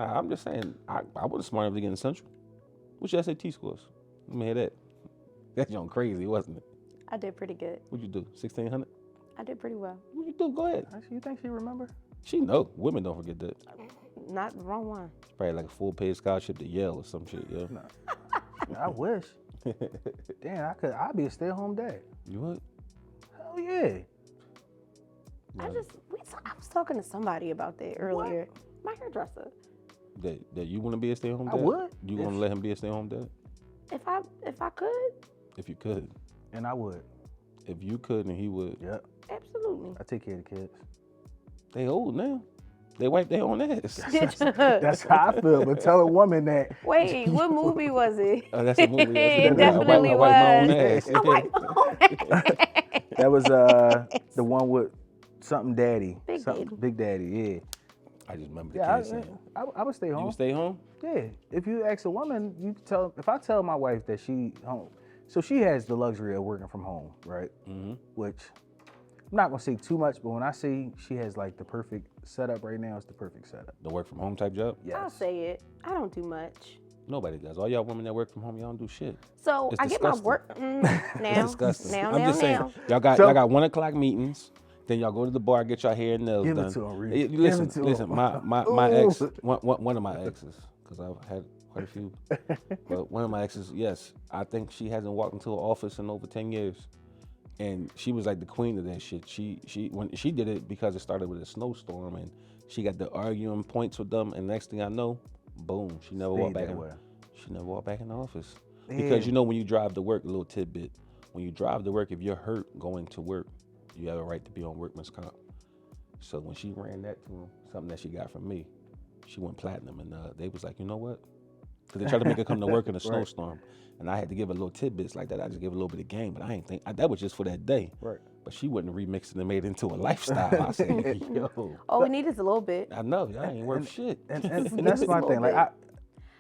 Nah, I'm just saying, I was smart enough to get in Central. What's your SAT scores? Let me hear that. That's young crazy, wasn't it? I did pretty good. What'd you do? 1,600? I did pretty well. What'd you do? Go ahead. Actually, you think she remember? She know. Women don't forget that. Not the wrong one. Probably like a full-paid scholarship to Yale or some shit, yeah. No. I wish. Damn, I'd be a stay-at-home dad. You what? Hell yeah. I was talking to somebody about that earlier. My hairdresser. That you want to be a stay-at-home dad? I would. You want to let him be a stay-at-home dad? If I could, If you could. And I would. If you could and he would. Yep. absolutely. I take care of the kids. They old now. They wipe their own ass. That's how I feel. But tell a woman that. Wait, what movie was it? Oh, that's a movie. It definitely I wipe my own was. ass. I wipe my own ass. That was the one with something daddy. Big something, Daddy. Big Daddy, yeah. I just remember the Yeah, kid saying. I would stay You home. would stay home? Yeah. If you ask a woman, you tell. If I tell my wife that she home, so she has the luxury of working from home, right? Mm-hmm. Which I'm not gonna say too much, but when I say she has like the perfect setup right now, it's the perfect setup. The work from home type job? Yes. I'll say it. I don't do much. Nobody does. All y'all women that work from home, y'all don't do shit. So It's I get my disgusting. work now. It's disgusting. Now, I'm now, just saying. now. Y'all got So- y'all got 1 o'clock meetings. Then y'all go to the bar, get your hair and nails Give it done. to 'em, Reed. Eh, Give Listen, it to 'em. listen. My ex, Ooh. one of my exes, because I've had quite a few. But one of my exes, yes, I think she hasn't walked into an office in over 10 years, and she was like the queen of that shit. When she did it because it started with a snowstorm, and she got the arguing points with them, and next thing I know, boom, she never walked Stayed back that in. way. She never walked back in the office. Yeah. Because you know when you drive to work, a little tidbit, when you drive to work, if you're hurt going to work, you have a right to be on workman's comp. So when she ran that to him, something that she got from me, she went platinum, and they was like, you know what? Because they tried to make her come to work in a snowstorm, and I had to give her little tidbits like that. I just give her a little bit of game, but I ain't think that was just for that day. Right. But she wouldn't remix it and made it into a lifestyle. I said, yo, All we need is a little bit. I know, y'all ain't worth shit. And that's my Just a thing. little Like,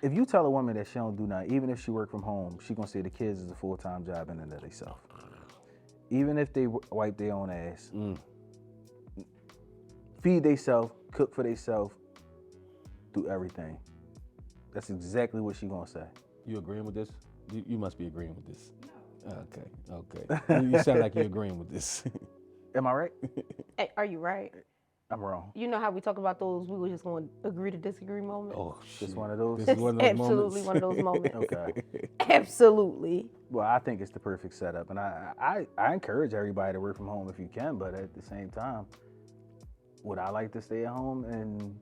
if you tell a woman that she don't do nothing, even if she work from home, she gonna say the kids is a full-time job in and of themselves. Even if they wipe their own ass, feed themselves, cook for themselves, do everything. That's exactly what she gonna say. You agreeing with this? You must be agreeing with this. No. Okay. You sound like you're agreeing with this. Am I right? Hey, are you right? I'm wrong. You know how we talk about those we were just going to agree to disagree moments? Oh, Just shit. one of those. This is one of those Absolutely moments. one of those moments. Okay. Absolutely. Well, I think it's the perfect setup, and I encourage everybody to work from home if you can. But at the same time, would I like to stay at home and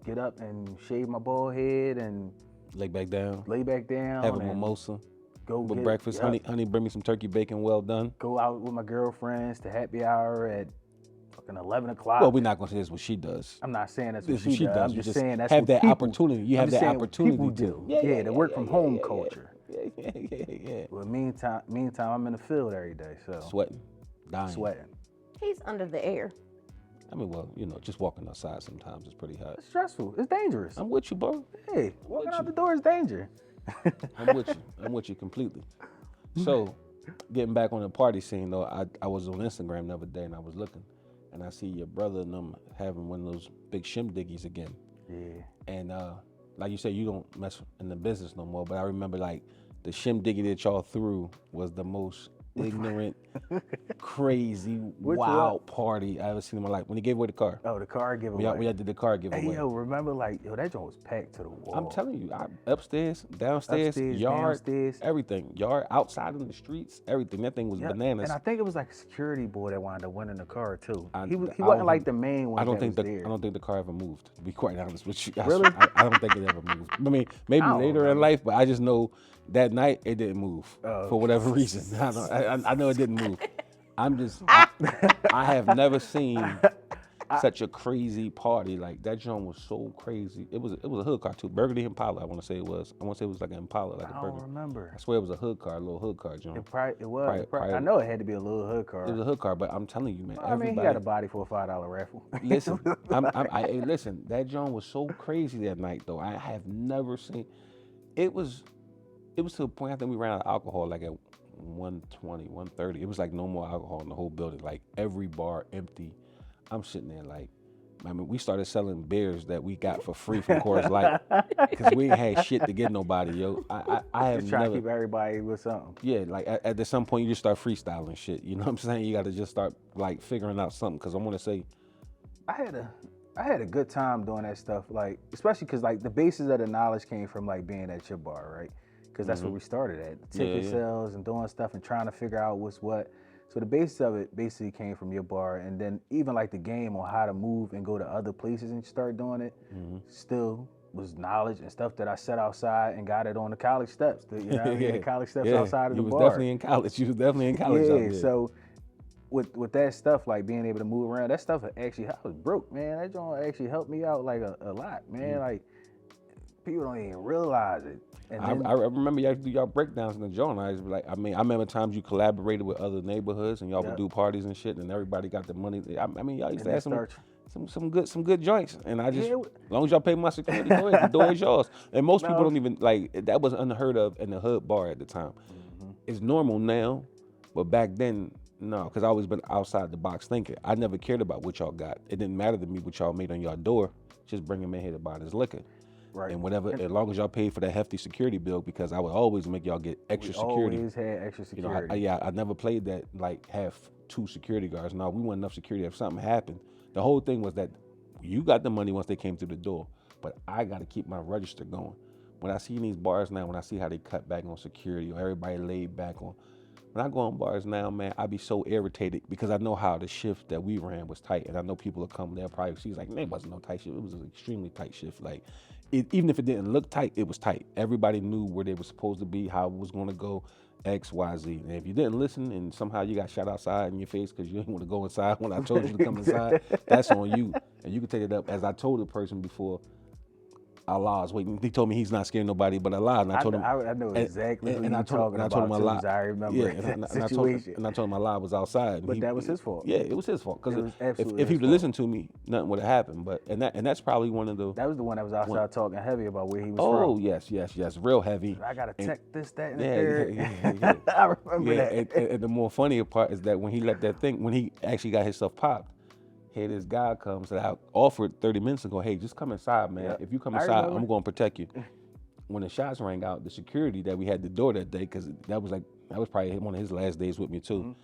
get up and shave my bald head and Lay back down. lay back down Have a and mimosa. go With get breakfast. yep, Honey, bring me some turkey bacon well done. Go out with my girlfriends to happy hour at fucking 11 o'clock. Well, we're not going to say this is what she does. I'm not saying that's This what is she does. I'm You just saying that's have what that people, opportunity. You I'm have just that saying what opportunity people to. do. Yeah, the work from home culture. Yeah. Well, meantime, I'm in the field every day, so Sweating, dying. sweating. He's under the air. I mean, well, just walking outside sometimes is pretty hot. It's stressful. It's dangerous. I'm with you, bro. Hey, walking with out you. the door is danger. I'm with you. I'm with you completely. So, getting back on the party scene though, I was on Instagram the other day and I was looking, and I see your brother and them having one of those big shindiggies again. Yeah. And like you said, you don't mess in the business no more. But I remember like the shindiggy that y'all threw was the most ignorant, crazy, Which wild party I ever seen in my life. When he gave away the car. Oh, the car giveaway. We had did the car giveaway. Hey, yo, remember that joint was packed to the wall. I'm telling you, upstairs, downstairs, yard, downstairs. everything. Yard, outside in the streets, everything. That thing was Yep. bananas. And I think it was like a security boy that wound up winning the car too. I He don't wasn't like think- the main one. I don't that think was the there. I don't think the car ever moved. To be quite honest with you, Really? I don't think it ever moved. I mean, maybe I don't later in remember. life, but I just know that night it didn't move Oh. for whatever reason. I know it didn't move. I have never seen such a crazy party. Like that joint was so crazy. It was a hood car too, Burgundy Impala. I want to say it was. I want to say it was like an Impala, like a I don't Burgundy. remember. I swear it was a hood car, a little hood car joint. It was. Probably- I know it had to be a little hood car. It was a hood car, but I'm telling you, man, I mean, he got a body for a $5 raffle. Listen, hey, listen, that joint was so crazy that night, though. I have never seen. It was to the point I think we ran out of alcohol like at 1:20, 1:30. It was like no more alcohol in the whole building. Like every bar empty. I'm sitting there like, I mean, we started selling beers that we got for free from Coors Light because we ain't had shit to give nobody, yo. I have Just trying never. to keep everybody with something. Yeah, like at some point you just start freestyling shit. You know what I'm saying? You got to just start like figuring out something. Because I want to say, I had a good time doing that stuff, like especially because like the basis of the knowledge came from like being at your bar, right? Because that's where we started at, ticket sales and doing stuff and trying to figure out what's what. So the basis of it basically came from your bar, and then even like the game on how to move and go to other places and start doing it, still was knowledge and stuff that I set outside and got it on the college steps. You know what I mean? The college steps outside of the bar. You was definitely in college. You was definitely in college out there. So with that stuff, like being able to move around, that stuff actually, I was broke, man. That joint actually helped me out like a lot, man. Like people don't even realize it. And I remember y'all do y'all breakdowns in the joint. I was like, I mean, I remember times you collaborated with other neighborhoods and y'all would do parties and shit, and everybody got the money. I mean, y'all used to have some good joints, and I just, as long as y'all pay my security, go ahead, the door is yours. And most people don't even like that was unheard of in the hood bar at the time. It's normal now, but back then, no, because I always been outside the box thinking. I never cared about what y'all got. It didn't matter to me what y'all made on your door. Just bring him in here to buy this liquor. Right. And whatever, as long as y'all paid for that hefty security bill, because I would always make y'all get extra security. Always had extra security. You know, I never played that like have 2 security guards. No, we want enough security if something happened. The whole thing was that you got the money once they came through the door, but I got to keep my register going. When I see in these bars now, when I see how they cut back on security or everybody laid back on, when I go on bars now, man, I be so irritated because I know how the shift that we ran was tight, and I know people will come there probably see like, man, it wasn't no tight shift. It was an extremely tight shift. Like, even if it didn't look tight, it was tight. Everybody knew where they were supposed to be, how it was going to go, X, Y, Z. And if you didn't listen and somehow you got shot outside in your face because you didn't want to go inside when I told you to come inside, that's on you. And you can take it up. As I told the person before, Allah is waiting. He told me he's not scaring nobody but Allah. And I told him, I know exactly what you're talking about. I told him Allah. I remember that situation. And I told him Allah was outside. But that was his fault. Yeah, it was his fault. Because if he would have listened to me, nothing would have happened. But and that's probably one of the. That was the one that was outside talking heavy about where he was from. Oh, yes, yes, real heavy. I gotta check this, that, and the third. Yeah. I remember that. And the more funnier part is that when he let that thing, when he actually got himself popped, here this guy comes that I offered 30 minutes ago, hey, just come inside, man. Yep. If you come inside, I'm going to protect you. When the shots rang out, the security that we had the door that day, because that was probably one of his last days with me too.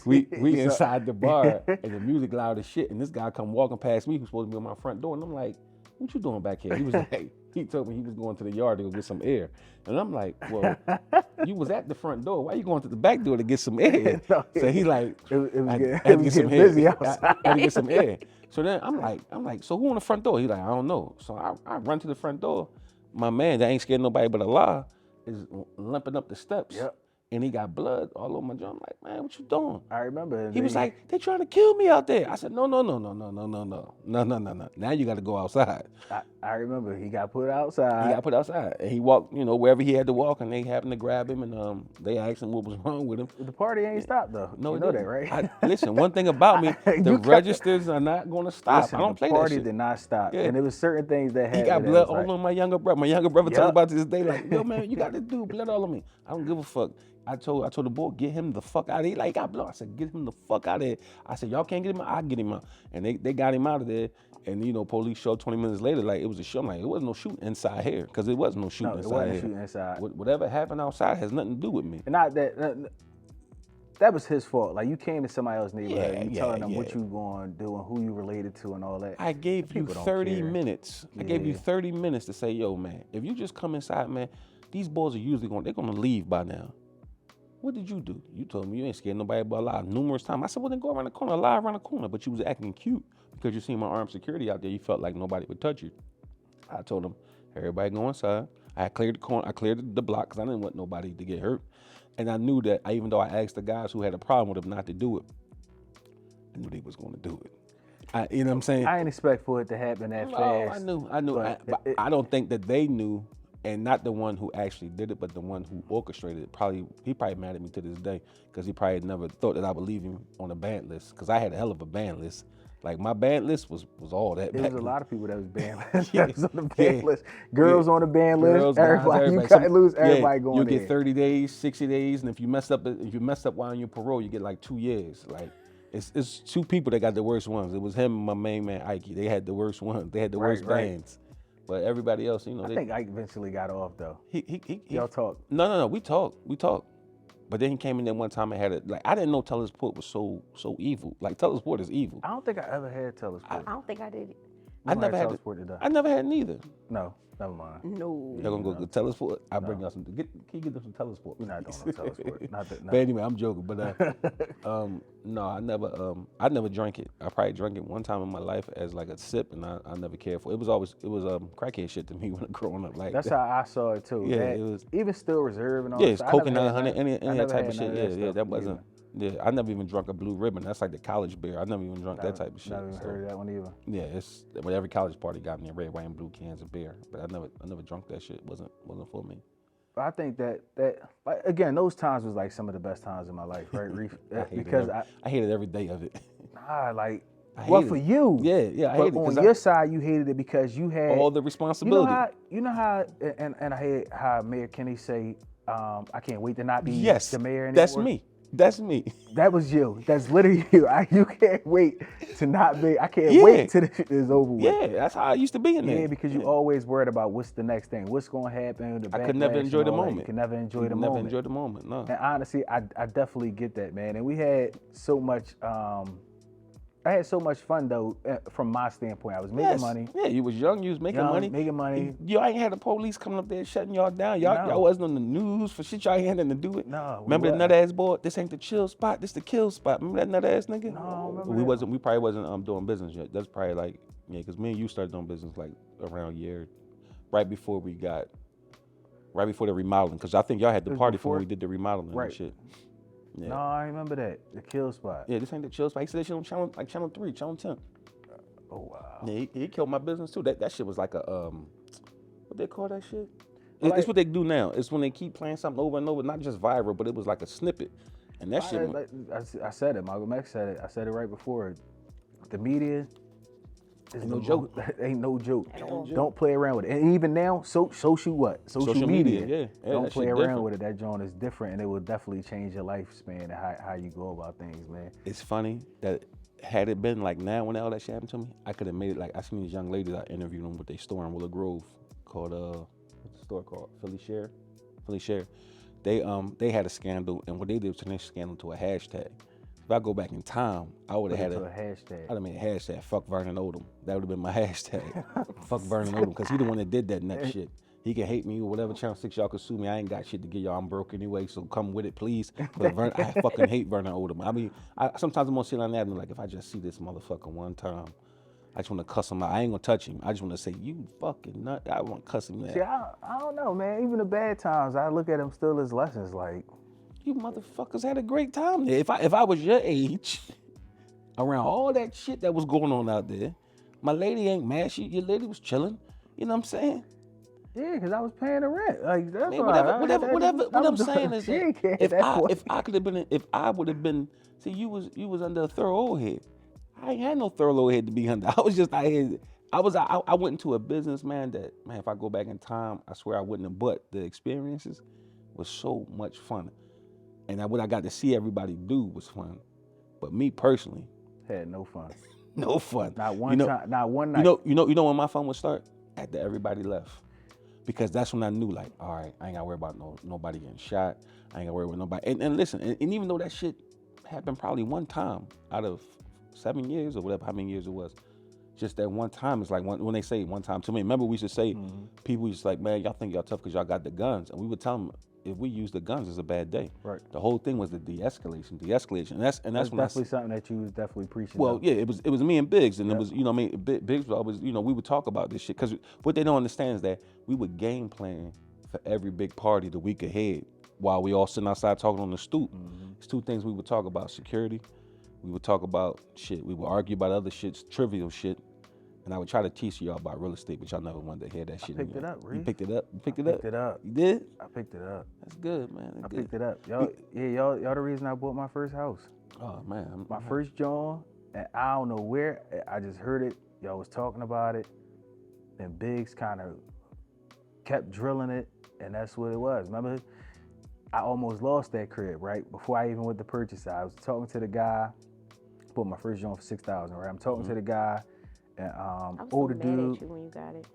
We inside the bar and the music loud as shit, and this guy come walking past me who's supposed to be on my front door, and I'm like, what you doing back here? He was like, he told me he was going to the yard to go get some air. And I'm like, well, you was at the front door. Why you going to the back door to get some air? So he's like, I had to get some air. I had to get some air. So then I'm like, so who on the front door? He's like, I don't know. So I run to the front door. My man that ain't scared nobody but Allah is limping up the steps. Yep. And he got blood all over my jaw. I'm like, man, what you doing? I remember. He was like, they trying to kill me out there. I said, no. Now you got to go outside. I remember he got put outside. He got put outside. And he walked, wherever he had to walk, and they happened to grab him, and they asked him what was wrong with him. The party ain't stopped, though. No, you know that, right? Listen, one thing about me, the registers are not going to stop. Listen, I don't play that shit. The party did not stop. Yeah. And there was certain things that happened. He got blood all on my younger brother. My younger brother talks about this day, like, yo, man, you got to do blood all on me. I don't give a fuck. I told the boy, get him the fuck out of here. Like, he got blood. I said, get him the fuck out of here. I said, y'all can't get him out. I'll get him out. And they got him out of there. And, police showed 20 minutes later, like, it was a show. I'm like, it wasn't no shooting inside here. Because it wasn't no shooting inside here. It wasn't shooting inside. Whatever happened outside has nothing to do with me. And not that was his fault. Like, you came to somebody else's neighborhood and you telling them what you going to do and who you related to and all that. I gave you 30 minutes. I gave you 30 minutes to say, yo, man, if you just come inside, man, these boys are usually they're going to leave by now. What did you do? You told me you ain't scared nobody but Allah numerous times. I said, well, then go around the corner, lie around the corner. But you was acting cute because you seen my armed security out there. You felt like nobody would touch you. I told them, everybody go inside. I cleared the corner. I cleared the block because I didn't want nobody to get hurt. And I knew that even though I asked the guys who had a problem with them not to do it, I knew they was going to do it. You know what I'm saying? I didn't expect for it to happen that fast. I knew. But I don't think that they knew. And not the one who actually did it, but the one who orchestrated it. He probably mad at me to this day because he probably never thought that I would leave him on a banned list because I had a hell of a banned list. Like, my banned list was all that. There was a lot of people that was banned list. That was on the banned list. Girls on the banned list. Everybody. You can't lose everybody going You get 30 days, 60 days, and if you mess up while on your parole, you get like 2 years. Like, It's two people that got the worst ones. It was him and my main man Ike. They had the worst ones. They had the worst bands. But everybody else, you know, I think Ike eventually got off though. Y'all talk. No. We talked. But then he came in there one time and had it. Like, I didn't know Tellersport was so evil. Like, Tellersport is evil. I don't think I ever had Tellersport. I don't think I did it. I never had Tellersport. I never had neither. No, never mind. No. Y'all gonna go get Tellersport? I'll bring y'all some. Can you get them some Tellersport? We're not doing no Tellersport. Not that. No. But anyway, I'm joking. But no, I never drank it. I probably drank it one time in my life as like a sip, and I never cared for it. It was crackhead shit to me when growing up. Like that's how I saw it too. Yeah, it was even Still Reserve and all. Yeah, it's coconut, honey, any that type of shit. Yeah, that wasn't. Either. Yeah, I never even drunk a Blue Ribbon. That's like the college beer. I never even drunk that type of shit. Never even heard of that one either. Yeah, it's when every college party got me red, white, and blue cans of beer. But I never drunk that shit. It wasn't for me. But I think that like, again, those times was like some of the best times in my life, right? Because I hated every day of it. Like, well, for you, yeah, I hated it. But on your side, you hated it because you had all the responsibility. You know how, and I hate how Mayor Kenny say, I can't wait to not be the mayor anymore. That's me. That was you. That's literally you. You can't wait to not be. I can't wait till this shit is over with. Yeah, that's how I used to be in there. Yeah, because you always worried about what's the next thing, what's going to happen. I could never enjoy the moment. You could never enjoy the moment. Never enjoy the moment. No. And honestly, I definitely get that, man. And we had so much. I had so much fun though, from my standpoint. I was making money. Yeah, you was young. You was making money. Y'all ain't had the police coming up there shutting y'all down. Y'all wasn't on the news for shit. Y'all ain't had nothing to do with. No. Remember the nut ass boy? This ain't the chill spot. This the kill spot. Remember that nut ass nigga? No, I remember we probably wasn't doing business yet. That's probably like because me and you started doing business like around a year, right before the remodeling. Because I think y'all had the party before we did the remodeling and shit. Yeah. No, I remember that. The kill spot. Yeah, this ain't the chill spot. He said that shit on channel 3, channel 10. Oh wow. Yeah, he killed my business too. That shit was like a what they call that shit? It's what they do now. It's when they keep playing something over and over, not just viral, but it was like a snippet. And that shit. I said it. Malcolm X said it. I said it right before. The media is no joke. Ain't no joke. Don't play around with it. And even now, social what? Social media. Yeah. Don't play around with it. That joint is different, and it will definitely change your lifespan and how you go about things, man. It's funny that had it been like now when all that shit happened to me, I could have made it. Like I seen these young ladies, I interviewed them with their store in Willow Grove called what's the store called? Philly Share. They had a scandal, and what they did was turn their scandal to a hashtag. If I go back in time, I would have had a hashtag. I'd have made a hashtag, fuck Vernon Odom. That would have been my hashtag. Fuck Vernon Odom, because he the one that did that nut shit. He can hate me or whatever. Channel 6, y'all can sue me. I ain't got shit to give y'all. I'm broke anyway, so come with it, please. But I fucking hate Vernon Odom. I mean, sometimes I'm gonna sit on that and like, if I just see this motherfucker one time, I just want to cuss him out. I ain't gonna touch him. I just want to say, you fucking nut. I want to cuss him out. See, I don't know, man. Even the bad times, I look at them still as lessons. Like, you motherfuckers had a great time there. If I was your age, around all that shit that was going on out there, my lady ain't mad. Your lady was chilling. You know what I'm saying? Yeah, because I was paying the rent. Like that's whatever. What I'm saying is that if I would have been, see, you was under a thorough old head. I ain't had no thorough old head to be under. I was just I went into a business, man. That man, if I go back in time, I swear I wouldn't have. But the experiences was so much fun. And what I got to see everybody do was fun. But me personally had no fun. No fun. Not one time. Not one night. You know when my fun would start? After everybody left. Because that's when I knew, like, all right, I ain't got to worry about nobody getting shot. I ain't got to worry about nobody. And listen, and even though that shit happened probably one time out of 7 years or whatever, how many years it was, just that one time, it's like when they say one time to me. Remember we used to say, people used to like, man, y'all think y'all tough because y'all got the guns. And we would tell them, if we use the guns, it's a bad day. Right. The whole thing was the de-escalation. And that's definitely something that you was definitely preaching. Well, yeah, it was me and Biggs, and it was, you know, Biggs was always, you know, we would talk about this shit because what they don't understand is that we would game plan for every big party the week ahead while we all sitting outside talking on the stoop. It's two things we would talk about: security. We would talk about shit. We would argue about other shits, trivial shit. And I would try to teach y'all about real estate, but y'all never wanted to hear that shit. I picked it up, Reed. You picked it up? You picked it up? I picked it up. You did? I picked it up. That's good, man. I picked it up. Y'all the reason I bought my first house. Oh, man. My first joint, and I don't know where, I just heard it. Y'all was talking about it. And Biggs kind of kept drilling it, and that's what it was. Remember, I almost lost that crib, right? Before I even went to purchase it. I was talking to the guy. Bought my first joint for $6,000. Right, I'm talking to the guy, and I was older so mad dude. at you when you got it.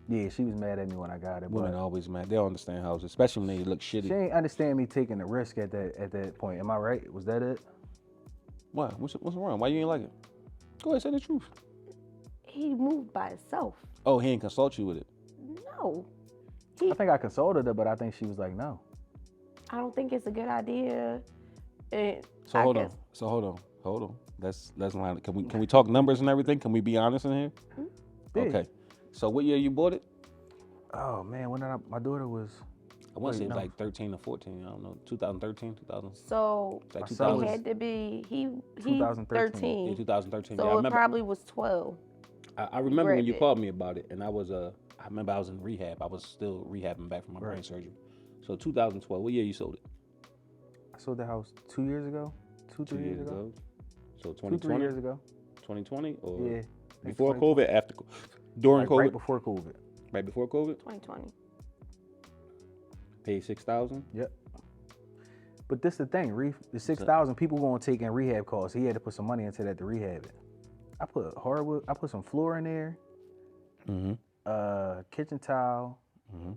Yeah, she was mad at me when I got it. Women But are always mad. They don't understand houses, especially when they look shitty. she ain't understand me taking the risk at that point. Am I right? Was that it? Why? What's wrong? Why you ain't like it? Go ahead, say the truth. He moved by himself. Oh, he ain't consult you with it. No. I think I consulted her, but I think she was like, no. I don't think it's a good idea. So hold on. Let's line it. Can we talk numbers and everything? Can we be honest in here? Yeah. Okay. So what year you bought it? Oh man, my daughter was. I want to say it was like 13 or 14. I don't know. 2013, 2000. So Like My son it 2000. had to be he 2013. Yeah, 2013. So yeah, I it remember. probably was 12. I remember when you Grabbed it. called me about it, and I remember I was in rehab. I was still rehabbing back from my brain surgery. So 2012. What year you sold it? I sold the house 2 years ago. 3 years ago. So 2, 3 2020. years ago. 2020 or Yeah. before COVID, after during Like COVID, right before COVID. right before COVID. 2020. Paid $6,000. Yep. But this the thing, Reef. The 6,000 people gonna take in rehab costs. He had to put some money into that to rehab it. I put hardwood. I put some floor in there. Mm-hmm. Kitchen tile. Mm-hmm.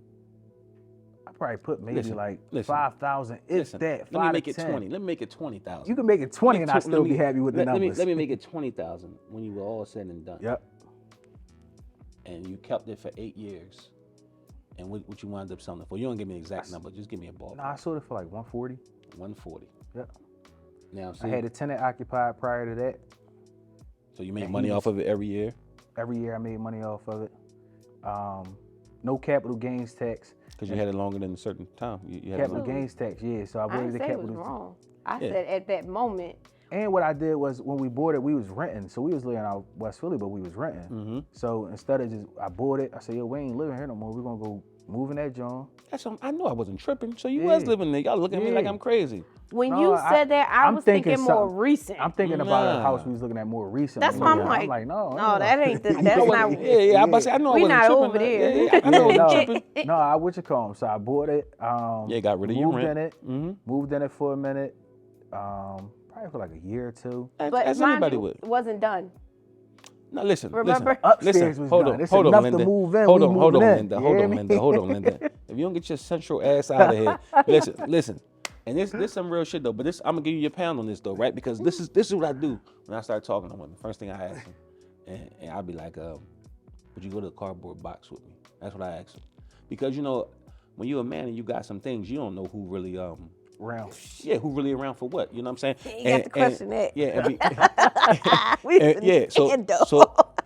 I probably put maybe Listen. 5,000. If that. 5 let me make to it 10. 20. Let me make it 20,000. You can make it 20 and I still be happy with the numbers. Let me make it 20,000 when you were all said and done. Yep. And you kept it for 8 years. And what you wound up selling it for? You don't give me an exact number. Just give me a ballpark. No, I sold it for like 140. 140. Yep. Now, see, I had a tenant occupied prior to that. so you made and money he off of it every year? Every year I made money off of it. No capital gains tax. Because you had it longer than a certain time. You had it Capital longer. gains tax, yeah. So I I avoided didn't the say it was capital. wrong. I Yeah. said at that moment. And what I did was when we bought it, we was renting. So we was living out West Philly, but we was renting. Mm-hmm. So instead of just, I bought it. I said, yo, we ain't living here no more. We're gonna go move in that joint. I know I wasn't tripping. So you Yeah. was living there. Y'all looking at me like Yeah. I'm crazy. When No, you said that, I I'm was thinking thinking more something. recent. I'm thinking about a Nah. house we was looking at more recently. That's why I'm Yeah, like, no, no, that ain't the, I that's wasn't- not. Yeah. I'm about to say, I know We I wasn't not tripping. over there. Yeah, I know I wasn't no, tripping. no, I what you call 'em. So I bought it. Yeah, got rid of your moved rent. in it. Mm-hmm. Moved in it for a minute. Probably for like a year or two. But As mind anybody you, would. it wasn't done. No, listen. Remember? Upstairs was done. It's enough to move in. Hold we on, moving in. Linda. You Hold hear on, me? Linda. Hold on, Linda. If you don't get your central ass out of here, listen. And this some real shit though. But I'm gonna give you your pound on this though, right? Because this is what I do when I start talking to women. First thing I ask them, and I'll be like, would you go to the cardboard box with me? That's what I ask them. Because when you're a man and you got some things, you don't know who really Round. Yeah, who really around for what? You know what I'm saying? You got to question that. Yeah, We yeah. stand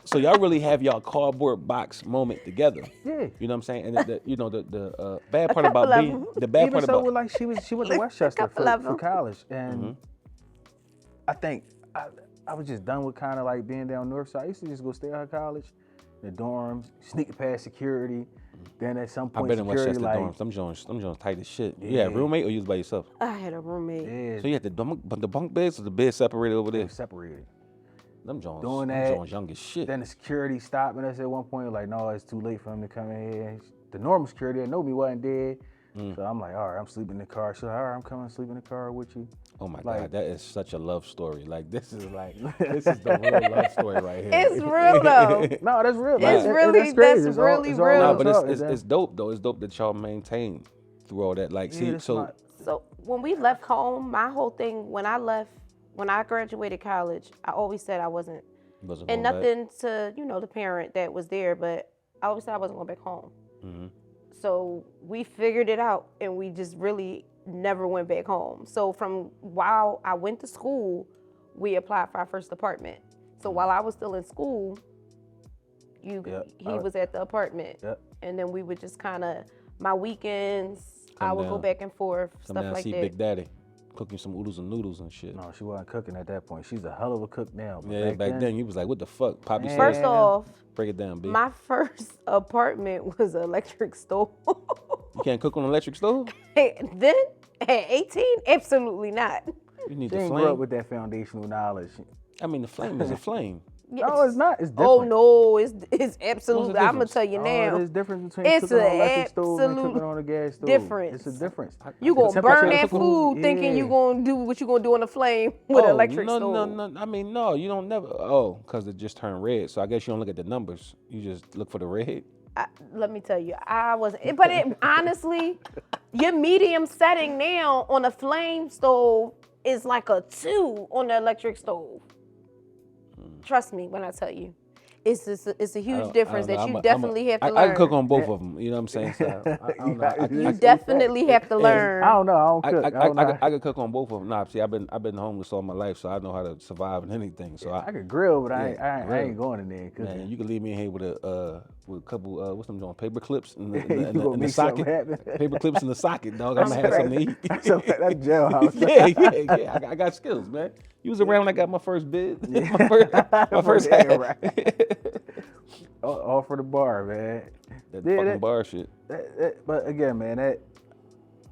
So y'all really have y'all cardboard box moment together. Yeah. You know what I'm saying? And the bad part couple about of being them. the bad Even part so, about with, like she went to Westchester couple of for them. college, and Mm-hmm. I think I was just done with kind of like being down north. So I used to just go stay at her college, the dorms, sneaking past security. Then at some I've point, been in security Westchester like, dorms. Them joints tight as shit. You had a roommate or you was by yourself? I had a roommate. yeah, So you had the bunk beds or the bed separated over they there? were separated. Them joints, Doing them that, joints young as shit. Then the security stopping us at one point, like, no, it's too late for him to come in here. The normal security that know me wasn't dead. So I'm like, all right, I'm sleeping in the car. So all right, I'm coming to sleep in the car with you. Oh my like- God, that is such a love story. Like this is the real love story right here. It's real though. No, that's real. It's Like, really- that's crazy. that's It's all- really it's all real. No, love but talk. it's dope though. It's dope that y'all maintain through all that. Like, Yeah, see, that's so my- So when we left home, my whole thing when I graduated college, I always said I wasn't, wasn't and going back. nothing to the parent that was there, but I always said I wasn't going back home. Mm-hmm. So we figured it out, and we just really never went back home. So from while I went to school, we applied for our first apartment. So while I was still in school, he was at the apartment, and then we would just kind of my weekends. I would go down. back and forth, Come stuff down like see that. Big Daddy cooking some oodles and noodles and shit. No, she wasn't cooking at that point. She's a hell of a cook now. But Yeah, back then you was like, what the fuck? Poppy Man. First said, off, break it down, B. my first apartment was an electric stove. You can't cook on an electric stove? Then at 18, absolutely not. You need She the didn't grow up flame. with that foundational knowledge. I mean, the flame is a flame. No, it's not. It's different. Oh no, it's absolutely. I'm gonna difference? tell you now. There's difference between It's cooking on an an electric stove and absolute cooking on a gas stove. difference. It's a difference. You The gonna temperature burn of the that food thinking you yeah. gonna do what you gonna do on the flame with an electric no, stove. no. I mean, no, you don't never. Oh, because it just turned red. So I guess you don't look at the numbers. You just look for the red. Let me tell you, I was, but it honestly, your medium setting now on a flame stove is like a 2 on the electric stove. Trust me when I tell you. It's a huge difference that you definitely have to learn. I can cook on both of them. You know what I'm saying? So I don't know. You definitely have to learn. I don't know. I don't cook. I can cook on both of them. Nah, see, I've been homeless all my life, so I know how to survive in anything. So I could grill, but I grill. ain't going in there and cooking. Man, you can leave me in here with a couple what's them doing, paper clips in You the gonna make something socket. happen. Paper clips in the socket, dog. I'm gonna have something to eat. That's jailhouse. yeah. I got skills, man. You was around when I got my first bid. my first hat. Right. All for the bar, man. That fucking bar shit. But again, man,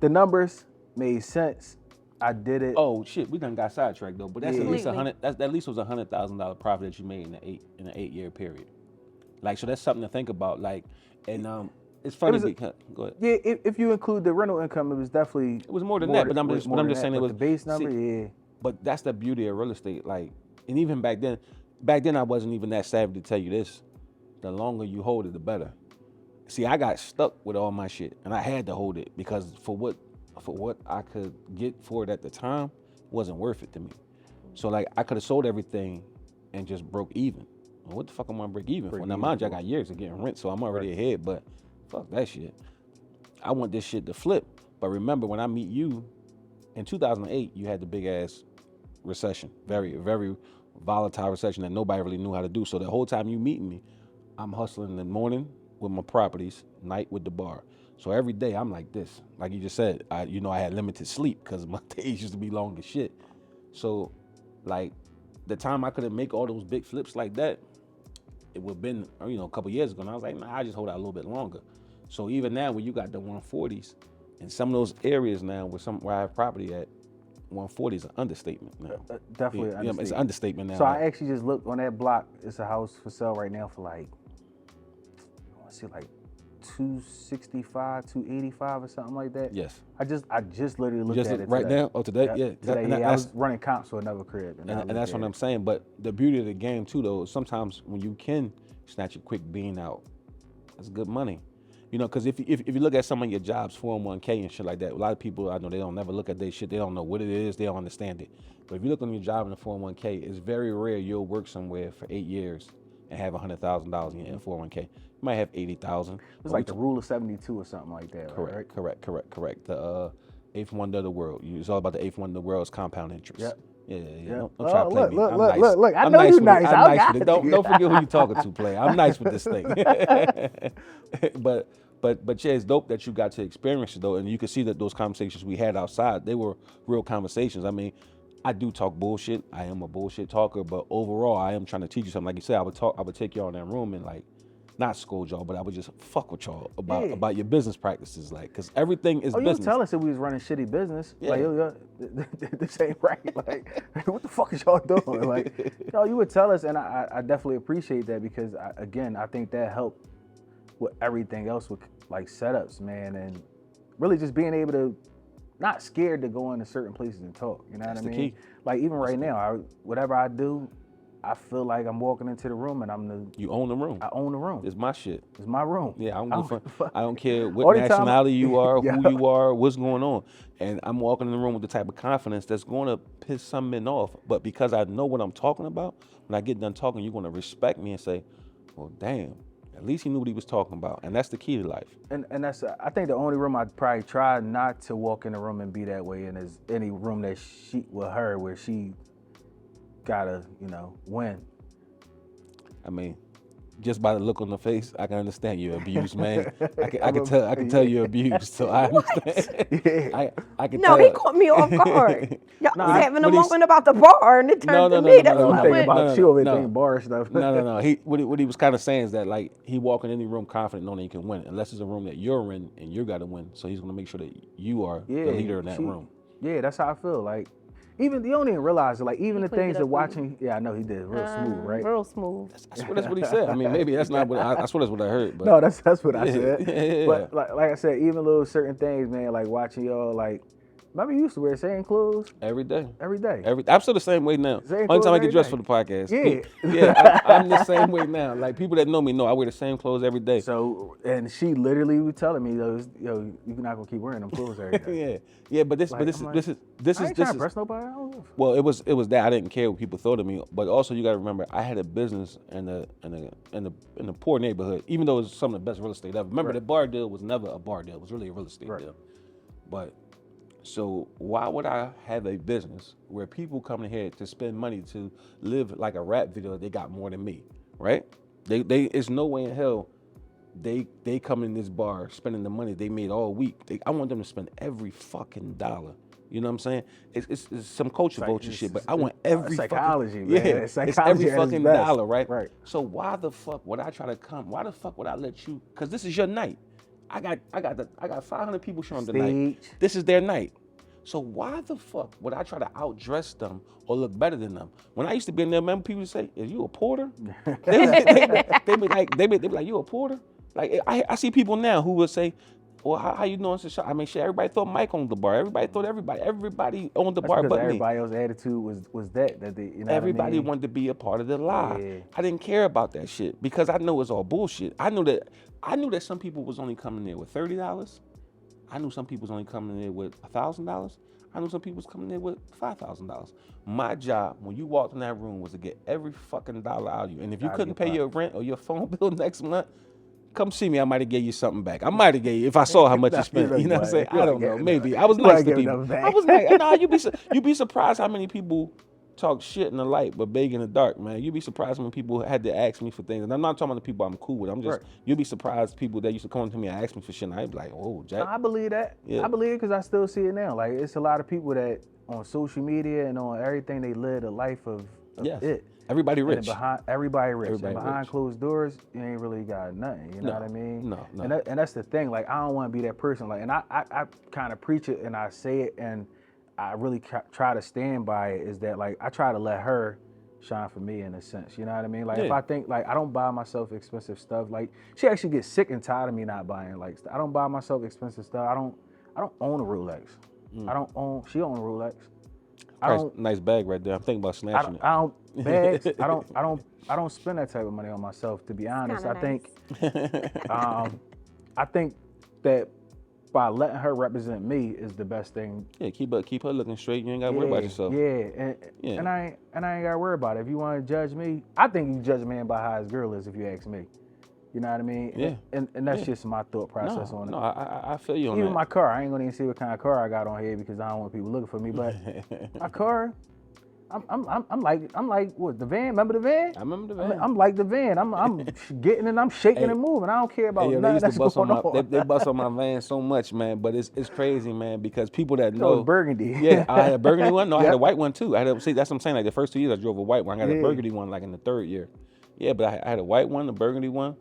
the numbers made sense. I did it. Oh shit, we done got sidetracked though. But that's at least Completely. That at least was $100,000 profit that you made in an 8-year period. Like, so that's something to think about. Like, and it's funny because go ahead. Yeah, if you include the rental income, it was definitely It was more than that. But I'm just saying it was the base number. Yeah. But that's the beauty of real estate. Like, and even back then I wasn't even that savvy to tell you this. The longer you hold it, the better. See, I got stuck with all my shit, and I had to hold it because for what I could get for it at the time wasn't worth it to me. So like, I could have sold everything and just broke even. Well, what the fuck am I gonna break even for? Now, mind you, I got years of getting rent, so I'm already ahead. But fuck that shit. I want this shit to flip. But remember, when I meet you in 2008, you had the big ass recession, very, very volatile recession that nobody really knew how to do. So the whole time you meeting me, I'm hustling in the morning with my properties, night with the bar. So every day I'm like this. Like you just said, I had limited sleep because my days used to be long as shit. So like the time I couldn't make all those big flips like that, it would have been, a couple years ago. And I was like, nah, I just hold out a little bit longer. So even now when you got the 140s, in some of those areas now where I have property at, 140 is an understatement now. Definitely, understatement. It's an understatement now. So I actually just looked on that block. It's a house for sale right now for like, I want to say like 265, 285 or something like that. Yes. I just literally looked at it right today. now. Oh, today, yeah. Today, I was running comps for another crib, And that's what I'm saying. But the beauty of the game too, though, is sometimes when you can snatch a quick bean out, that's good money. Because if you look at some of your jobs, 401k and shit like that, a lot of people, I know they don't never look at their shit. They don't know what it is. They don't understand it. But if you look on your job in a 401k, it's very rare you'll work somewhere for 8 years and have $100,000 in your 401k. You might have 80,000. It's like the rule of 72 or something like that. Correct, right? correct. The eighth wonder of the world. It's all about the eighth wonder of the world's compound interest. Yep. Yeah. Don't try to play me. Look. I I'm know you're nice. nice. I'm nice with it. Don't forget who you talking to, player. I'm nice with this thing. But yeah, it's dope that you got to experience it though, and you can see that those conversations we had outside, they were real conversations. I mean, I do talk bullshit. I am a bullshit talker, but overall, I am trying to teach you something. Like you said, I would take y'all in that room and like, not scold y'all, but I would just fuck with y'all about your business practices, like, cause everything is business. You tell us that we was running shitty business. Yeah. Like, this ain't right. Like, what the fuck is y'all doing? Like, you would tell us, and I definitely appreciate that because I think that helped with everything else with like setups, man, and really just being able to not scared to go into certain places and talk. You know what I mean? Key. Like even right now, whatever I do, I feel like I'm walking into the room and You own the room. I own the room. It's my shit. It's my room. Yeah, I don't care what All the time- nationality you are, Yeah. who you are, what's going on. And I'm walking in the room with the type of confidence that's going to piss some men off. But because I know what I'm talking about, when I get done talking, you're going to respect me and say, well, damn, at least he knew what he was talking about. And that's the key to life. And that's I think the only room I'd probably try not to walk in the room and be that way in is any room that she with her where she gotta, win. I mean, just by the look on the face, I can understand you're abused, man. I can tell you're abused, so I understand. Yeah. I can No, tell. he caught me off guard. Y'all was having a when he's- moment about the bar, and it turned to me. That's I'm what thinking went. about she over there no. thinking bar stuff. No. What he was kind of saying is that like he walk in any room confident knowing that he can win, unless it's a room that you're in and you got to win. So he's gonna make sure that you are the leader in that room. Yeah, that's how I feel. Like, Even you don't even realize it. Like even He the cleaned things it that up for you. watching. Yeah, I know he did real smooth, right? Real smooth. I swear that's what he said. I mean, maybe that's not what I swear that's what I heard. But No, that's what I yeah, said. yeah. But like I said, even little certain things, man. Like watching y'all, like remember you used to wear the same clothes Every day. every day. I'm still the same way now. Same Only time clothes I get every dressed day. for the podcast. Yeah. Yeah, I'm the same way now. Like people that know me know I wear the same clothes every day. So and she literally was telling me, yo, you're not gonna keep wearing them clothes every day. yeah. But this Like, is I'm like, this is I ain't trying to impress nobody. I don't give a fuck. well, it was that I didn't care what people thought of me, but also you got to remember I had a business in a poor neighborhood, even though it was some of the best real estate ever. Remember, Right. the bar deal was never a bar deal; it was really a real estate Right. deal. But so why would I have a business where people come in here to spend money to live like a rap video? They got more than me, right? They it's no way in hell they come in this bar spending the money they made all week. I want them to spend every fucking dollar. You know what I'm saying? It's some culture vulture shit, but I want every psychology, fucking, man. yeah, It's it's psychology every at its fucking best. dollar, right? Right. So why the fuck would I try to come? Why the fuck would I let you? Because this is your night. I got 500 people showing tonight. Stage. This is their night. So why the fuck would I try to outdress them or look better than them? When I used to be in there, remember people would say, "Is you a porter?" they be like, "You a porter?" Like I see people now who will say, "Well, how you doing?" I mean, shit. Everybody thought Mike owned the bar. Everybody thought everybody owned the bar, Because but me. everybody else's attitude was that they, you know Everybody what I mean? wanted to be a part of the lie. Yeah. I didn't care about that shit because I know it's all bullshit. I knew that some people was only coming there with $30. I knew some people was only coming there with $1,000. I knew some people was coming there with $5,000. My job when you walked in that room was to get every fucking dollar out of you. And if you Out of couldn't your pay your rent or your phone bill next month, come see me. I might have gave you something back. I might have gave you if I saw how much you spent. You know what I'm saying? I don't know. Maybe I was nice to people. I was nice. Nah, you'd be surprised how many people talk shit in the light but beg in the dark, man. You'd be surprised when people had to ask me for things. And I'm not talking about the people I'm cool with. I'm just you'd be surprised people that used to come to me and ask me for shit. And I'd be like, oh, Jack. No, I believe that. Yeah. I believe it because I still see it now. Like it's a lot of people that on social media and on everything they live a life of Yes. it. Everybody And rich. behind everybody rich. Everybody and behind rich. closed doors, you ain't really got nothing. You know No, what I mean? no. And that's the thing. Like I don't want to be that person. Like, and I kind of preach it and I say it and I really try to stand by it. Is that like I try to let her shine for me in a sense. You know what I mean? Like if Yeah. I think like I don't buy myself expensive stuff. Like she actually gets sick and tired of me not buying like stuff. I don't buy myself expensive stuff. I don't own a Rolex. I don't own. She own a Rolex. I don't. Nice bag right there. I'm thinking about snatching it. I don't bags. I don't spend that type of money on myself. To be honest, kinda I think I think that by letting her represent me is the best thing. Yeah, keep her looking straight. You ain't gotta worry about yourself. Yeah, and I ain't gotta worry about it. If you want to judge me, I think you judge a man by how his girl is. If you ask me, you know what I mean. Yeah. And that's just my thought process on it. No, I feel you on Even that. my car, I ain't gonna even see what kind of car I got on here because I don't want people looking for me. But my car, I'm like what, the van? Remember the van? I remember the van. I'm like the van. I'm getting and I'm shaking and moving. I don't care about Hey, yo, they nothing used to that's bust going on on. they bust on my van so much, man. But it's crazy, man, because people that That know was burgundy. Yeah, I had a burgundy one. No, I had a Yep. white one too. See, that's what I'm saying. Like the first 2 years, I drove a white one. I got a Yeah. burgundy one like in the third year. Yeah, but I had a white one, a burgundy one.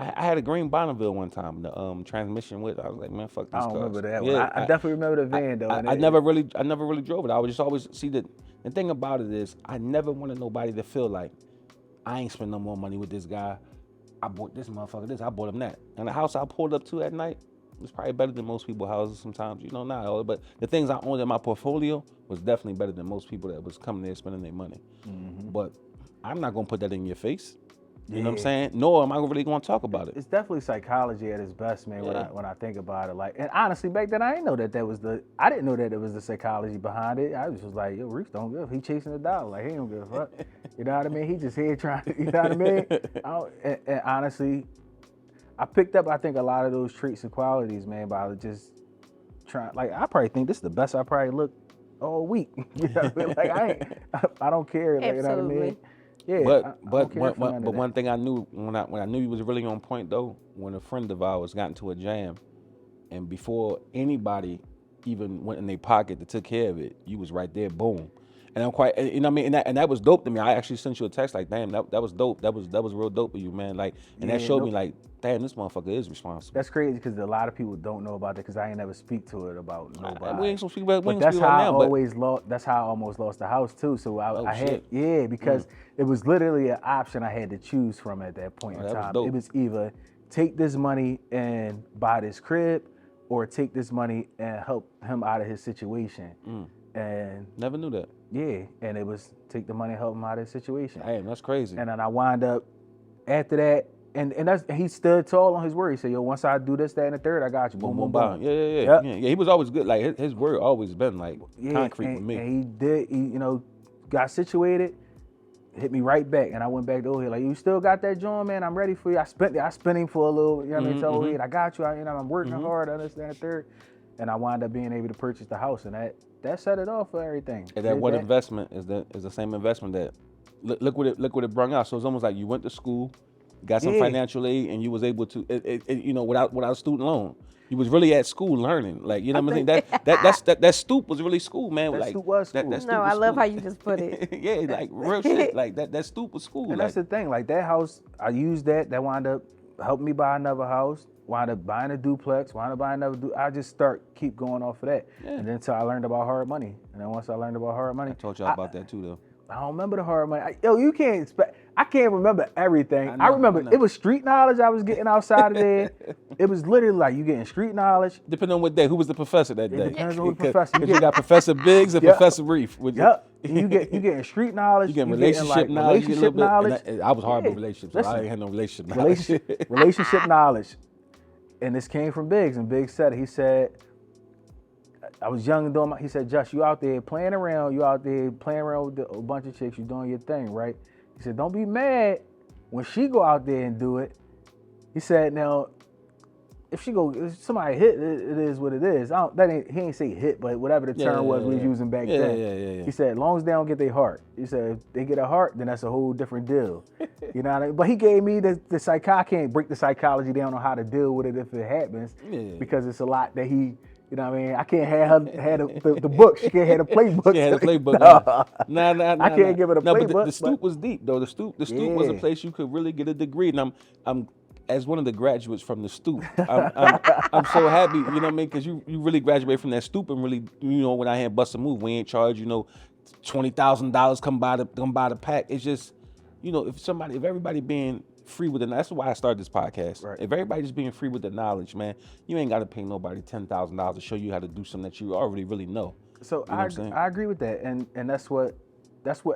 I had a green Bonneville one time. The transmission with. I was like, man, fuck these I cars. don't remember that Yeah, one. I definitely remember the van though. and I it- never really drove it. I would just always see the thing about it is I never wanted nobody to feel like I ain't spend no more money with this guy. I bought this motherfucker this. I bought him that. And the house I pulled up to at night was probably better than most people's houses sometimes. You know, not all, but the things I owned in my portfolio was definitely better than most people that was coming there spending their money. But I'm not gonna put that in your face. You know what I'm Yeah. saying? Nor am I really gonna talk about it. It's definitely psychology at its best, man. Yeah. When I think about it, like, and honestly, back then I didn't know I didn't know that it was the psychology behind it. I was just like, yo, Reese don't give. He chasing the dollar, like he don't give a fuck. You know what I mean? He just here trying to, you know what I mean? And honestly, I picked up, I think, a lot of those traits and qualities, man, by just trying. Like, I probably think this is the best I probably looked all week. You know what I mean? Like, I don't care. Like, you know what I mean? Absolutely. Yeah. But I don't care for none of that. one thing I knew when I knew he was really on point though, when a friend of ours got into a jam, and before anybody even went in their pocket to took care of it, you was right there, boom. And I'm quite, you know what I mean? And that was dope to me. I actually sent you a text like, damn, that was dope. That was real dope of you, man. Like, and that Yeah, showed nope. me like, damn, this motherfucker is responsible. That's crazy because a lot of people don't know about that because I ain't never speak to it about nobody. We ain't gonna speak about, But that's how I always lost. That's how I almost lost the house too. So I had shit. because it was literally an option I had to choose from at that point in that was time. dope. It was either take this money and buy this crib, or take this money and help him out of his situation. And Never knew that. yeah, and it was take the money and help him out of his situation. Damn, that's crazy. And then I wind up after that. And that's he stood tall on his word. He said, "Yo, once I do this, that, and the third, I got you." Boom, boom, boom. Yeah. He was always good. Like his word always been like concrete with me. And he did. He, got situated, hit me right back, and I went back to O'Head. Like, you still got that joint, man? I'm ready for you. I spent him for a little. You know what I mean? Tell O'Head, I got you. I'm working hard on this, that, and the third. And I wound up being able to purchase the house, and that set it off for everything. And that one investment is the same investment that look what it brought out. So it's almost like you went to school, got some financial aid, and you was able to without a student loan. You was really at school learning, like you know what I'm saying. That stoop was really school, man. That like, stoop was school. No, I love how you just put it. Yeah, like real shit. Like that stoop was school. And that's the thing. Like that house, I used that. That wound up helping me buy another house. Wound up buying a duplex. Wound up buying another. I just keep going off of that. Yeah. And then until I learned about hard money. And then once I learned about hard money, I told y'all about that too, though. I don't remember the hard money. You can't expect. I can't remember everything. I remember it was street knowledge I was getting outside of there. It was literally like you getting street knowledge. Depending on what day, who was the professor that day? It depends on who the professor. You got Professor Biggs and Professor Reef. Yep. You getting street knowledge. You getting relationship knowledge. Relationship knowledge. I was hard with relationships. So I ain't had no relationship knowledge. Relationship knowledge. And this came from Biggs, and Biggs said it. He said, I was young and doing he said, Josh, you out there playing around. You out there playing around with a bunch of chicks. You doing your thing, right? He said, don't be mad when she go out there and do it. He said, now, if somebody hit, it is what it is. He ain't say hit, but whatever the term was we was using back then. Yeah. He said, as long as they don't get their heart. He said, if they get a heart, then that's a whole different deal. You know what I mean? But he gave me the I can't break the psychology down on how to deal with it if it happens, because it's a lot that he. You know what I mean? I can't have the book. She can't have the playbook. She had the playbook. Nah. I can't give it a playbook. But the stoop was deep, though. The stoop was a place you could really get a degree. And I'm as one of the graduates from the stoop, I'm so happy. You know what I mean? Because you really graduate from that stoop and really, when I had bust a move, we ain't charged, $20,000 come by the pack. It's just, if everybody being free with it. That's why I started this podcast. Right. If everybody just being free with the knowledge, man, you ain't got to pay nobody $10,000 to show you how to do something that you already really know. So I agree with that, and that's what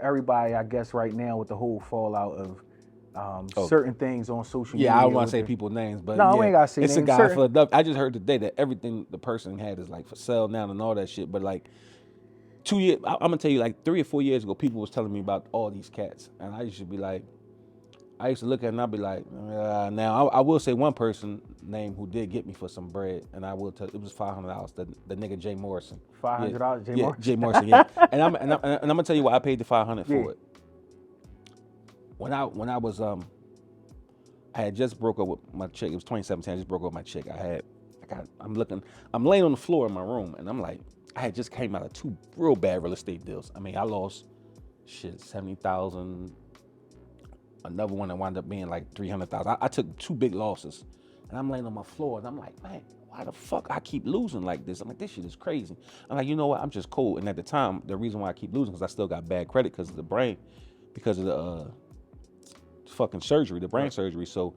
everybody, I guess, right now with the whole fallout of certain things on social media. Yeah, I don't want to say people's names, but no, we ain't got to say it's names. A guy for Philadelphia. I just heard today that everything the person had is like for sale now and all that shit. But like 2 years, I'm gonna tell you, like 3 or 4 years ago, people was telling me about all these cats, and I used to be like. I used to look at it and I'd be like, now I will say one person name who did get me for some bread, and I will tell it was $500. The nigga Jay Morrison. $500, Jay Morrison. Jay Morrison. Yeah, and I'm gonna tell you why I paid the $500 for it. When I was I had just broke up with my chick. It was 2017. I just broke up with my chick. I'm laying on the floor in my room, and I'm like, I had just came out of 2 real bad real estate deals. I mean, I lost $70,000. Another one that wound up being like $300,000. I took 2 big losses, and I'm laying on my floor, and I'm like, man, why the fuck I keep losing like this? I'm like, this shit is crazy. I'm like, you know what? I'm just cold. And at the time, the reason why I keep losing is I still got bad credit because of the brain, because of the fucking surgery, the brain surgery. So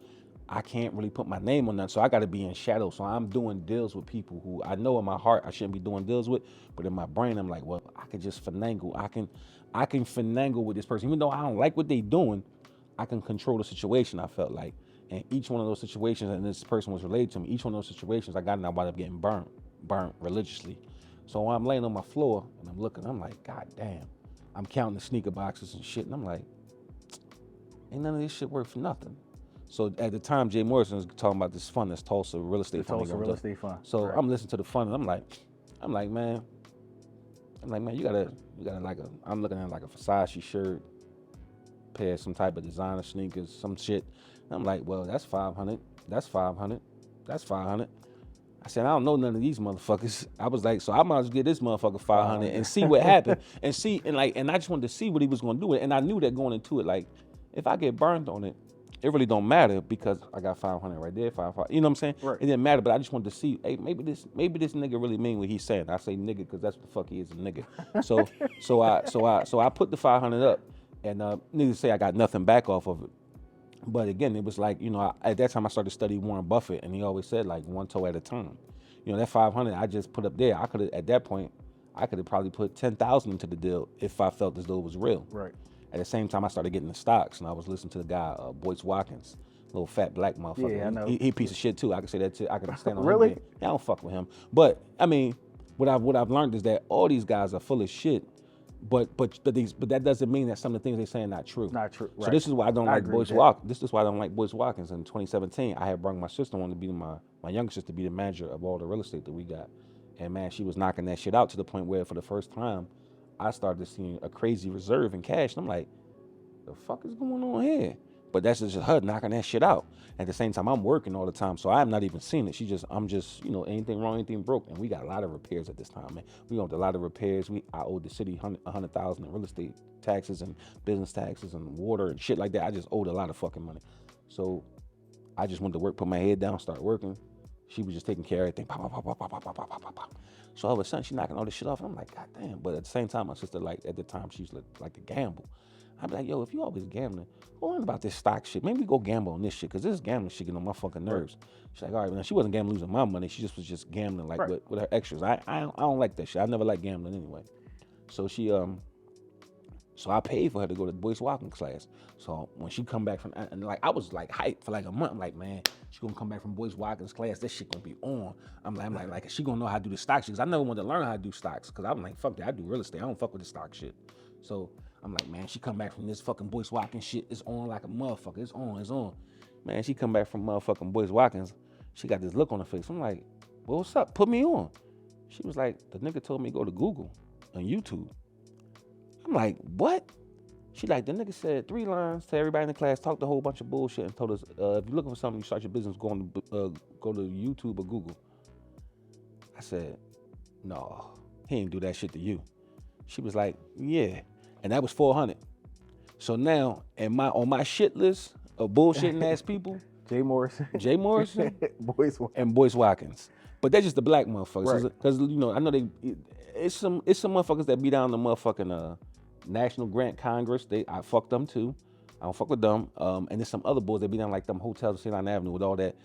I can't really put my name on that. So I got to be in shadow. So I'm doing deals with people who I know in my heart I shouldn't be doing deals with, but in my brain I'm like, well, I could just finagle. I can finagle with this person, even though I don't like what they doing. I can control the situation, I felt like. And each one of those situations, and this person was related to me, each one of those situations I got in, I wound up getting burnt religiously. So when I'm laying on my floor and I'm looking, I'm like, God damn. I'm counting the sneaker boxes and shit, and I'm like, ain't none of this shit worth nothing. So at the time, Jay Morrison was talking about this fund, this Tulsa real estate fund. Tulsa real estate fund. So I'm listening to the fund, and I'm like, man, you gotta like I'm looking at like a Versace shirt, pair of some type of designer sneakers, some shit. And I'm like, well, that's $500. That's $500. That's $500. I said, I don't know none of these motherfuckers. I was like, so I might as well get this motherfucker 500 and see what happened, and see, and I just wanted to see what he was gonna do, and I knew that going into it, like, if I get burned on it, it really don't matter because I got 500 right there, 500. You know what I'm saying? Right. It didn't matter, but I just wanted to see, hey, maybe this nigga really mean what he's saying. I say nigga because that's what the fuck he is, a nigga. So I put the 500 up, and needless to say, I got nothing back off of it. But again, it was like, you know, at that time I started studying Warren Buffett, and he always said like one toe at a time. You know, that 500 I just put up there. I could have, at that point, I could have probably put 10,000 into the deal if I felt as though it was real. Right. At the same time, I started getting the stocks, and I was listening to the guy, Boyce Watkins, little fat black motherfucker. Yeah, I know. He piece of shit too. I can say that too. I can stand on Really? him. Yeah, I don't fuck with him. But I mean, what I've learned is that all these guys are full of shit. But that doesn't mean that some of the things they're saying not true. Not true. So Right. this is why I don't like agree Boyce with that. Watkins. This is why I don't like Boyce Watkins. In 2017, I had brought my sister on to be my younger sister to be the manager of all the real estate that we got. And man, she was knocking that shit out to the point where for the first time, I started seeing a crazy reserve in cash. And I'm like, the fuck is going on here? But that's just her knocking that shit out. At the same time, I'm working all the time, so I'm not even seeing it. I'm just, you know, anything wrong, anything broke, and we got a lot of repairs at this time, man. We owed a lot of repairs. I owed the city $100,000 in real estate taxes and business taxes and water and shit like that. I just owed a lot of fucking money. So I just went to work, put my head down, start working. She was just taking care of everything. Pop, pop, pop, pop, pop, pop, pop, pop, pop, pop. So all of a sudden, she knocking all this shit off. And I'm like, God damn. But at the same time, my sister, like, at the time, she used like to gamble. I'd be like, yo, if you always gambling, go on about this stock shit. Maybe go gamble on this shit, because this gambling shit getting on my fucking nerves. She's like, all right, now she wasn't gambling losing my money. She just was just gambling like with her extras. I don't like that shit. I never liked gambling anyway. So so I paid for her to go to Boyce Watkins class. So when she come back from, and like I was like hyped for like a month. I'm like, man, she gonna come back from Boyce Watkins class. This shit gonna be on. I'm like, she gonna know how to do the stock shit. Cause I never wanted to learn how to do stocks. Cause I'm like, fuck that. I do real estate. I don't fuck with the stock shit. So I'm like, man, she come back from this fucking Boyce Watkins shit. It's on like a motherfucker. It's on. Man, she come back from motherfucking Boyce Watkins. She got this look on her face. I'm like, well, what's up? Put me on. She was like, the nigga told me to go to Google and YouTube. I'm like, what? She like, the nigga said 3 lines to everybody in the class, talked a whole bunch of bullshit and told us, if you're looking for something, you start your business, go to YouTube or Google. I said, no, he ain't do that shit to you. She was like, yeah. And that was 400. So now, on my shit list of bullshitting ass people, Jay Morrison, and Boyce Watkins. But they're just the black motherfuckers. Because, you know, I know it's some motherfuckers that be down the motherfucking National Grant Congress. I fuck them too. I don't fuck with them. And there's some other boys that be down like them hotels on St. Line Avenue with all that